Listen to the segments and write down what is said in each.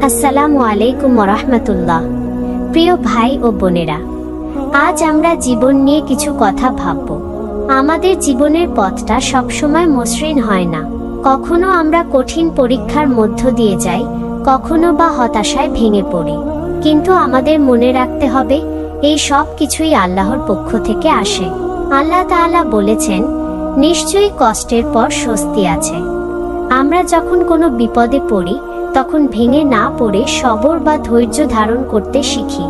আসসালামু আলাইকুম রাহমাতুল্লাহ। প্রিয় ভাই ও বোনেরা, আজ আমরা জীবন নিয়ে কিছু কথা ভাবব। আমাদের জীবনের পথটা সবসময় মসৃণ হয় না। কখনো আমরা কঠিন পরীক্ষার মধ্য দিয়ে যাই, কখনো বা হতাশায় ভেঙে পড়ি। কিন্তু আমাদের মনে রাখতে হবে, এই সব কিছুই আল্লাহর পক্ষ থেকে আসে। আল্লাহ তাআলা বলেছেন, নিশ্চয়ই কষ্টের পর স্বস্তি আছে। আমরা যখন কোনো বিপদে পড়ি, তখন ভেঙে না পড়ে সবর বা ধৈর্য ধারণ করতে শিখি।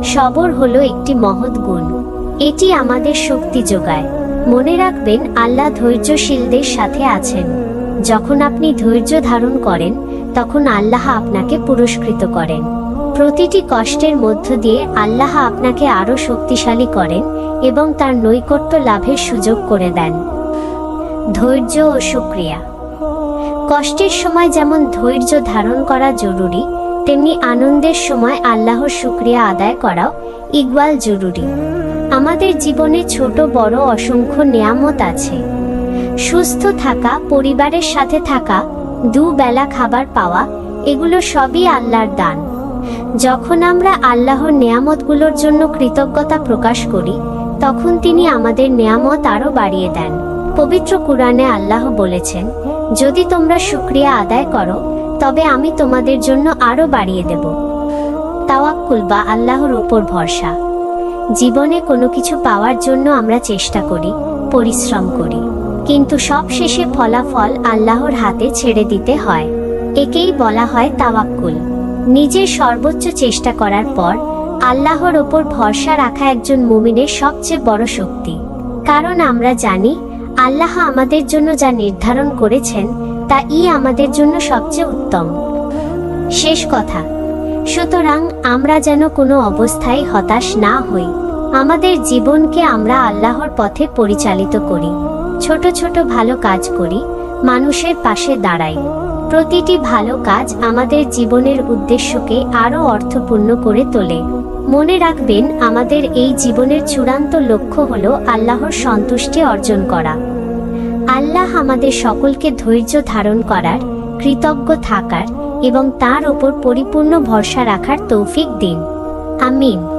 সবর হলো একটি মহৎ গুণ। এটি আমাদের শক্তি যোগায়। মনে রাখবেন, আল্লাহ ধৈর্যশীলদের সাথে আছেন। যখন আপনি ধৈর্য ধারণ করেন, তখন আল্লাহ আপনাকে পুরস্কৃত করেন। প্রতিটি কষ্টের মধ্য দিয়ে আল্লাহ আপনাকে আরো শক্তিশালী করেন এবং তার নৈকট্য লাভের সুযোগ করে দেন। ধৈর্য ও শুকরিয়া। কষ্টের সময় যেমন ধৈর্য ধারণ করা জরুরি, তেমনি আনন্দের সময় আল্লাহর শুকরিয়া আদায় করাও ইকবাল জরুরি। আমাদের জীবনে ছোট বড় অসংখ্য নেয়ামত আছে। সুস্থ থাকা, পরিবারের সাথে থাকা, দুবেলা খাবার পাওয়া, এগুলো সবই আল্লাহর দান। যখন আমরা আল্লাহর নেয়ামতগুলোর জন্য কৃতজ্ঞতা প্রকাশ করি, তখন তিনি আমাদের নেয়ামত আরো বাড়িয়ে দেন। পবিত্র কুরআনে আল্লাহ বলেছেন, যদি তোমরা শুকরিয়া আদায় করো, তবে আমি তোমাদের জন্য আরো বাড়িয়ে দেব। তাওয়াক্কুল বা আল্লাহর উপর ভরসা। জীবনে কোনো কিছু পাওয়ার জন্য আমরা চেষ্টা করি, পরিশ্রম করি, কিন্তু সবশেষে ফলাফল আল্লাহর হাতে ছেড়ে দিতে হয়। একেই বলা হয় তাওয়াক্কুল। নিজের সর্বোচ্চ চেষ্টা করার পর আল্লাহর ওপর ভরসা রাখা একজন মুমিনের সবচেয়ে বড় শক্তি। কারণ আমরা জানি, আল্লাহ আমাদের জন্য যা নির্ধারণ করেছেন, তা আমাদের জন্য সবচেয়ে উত্তম। শেষ কথা, সুতরাং আমরা যেন কোনো অবস্থায় হতাশ না হই। আমাদের জীবনকে আমরা আল্লাহর পথে পরিচালিত করি। ছোট ছোট ভালো কাজ করি, মানুষের পাশে দাঁড়াই। প্রতিটি ভালো কাজ আমাদের জীবনের উদ্দেশ্যকে আরো অর্থপূর্ণ করে তোলে। মনে রাখবেন, আমাদের এই জীবনের চূড়ান্ত লক্ষ্য হলো আল্লাহর সন্তুষ্টি অর্জন করা। আল্লাহ আমাদের সকলকে ধৈর্য ধারণ করার, কৃতজ্ঞ থাকার এবং তার ওপর পরিপূর্ণ ভরসা রাখার তৌফিক দিন। আমিন।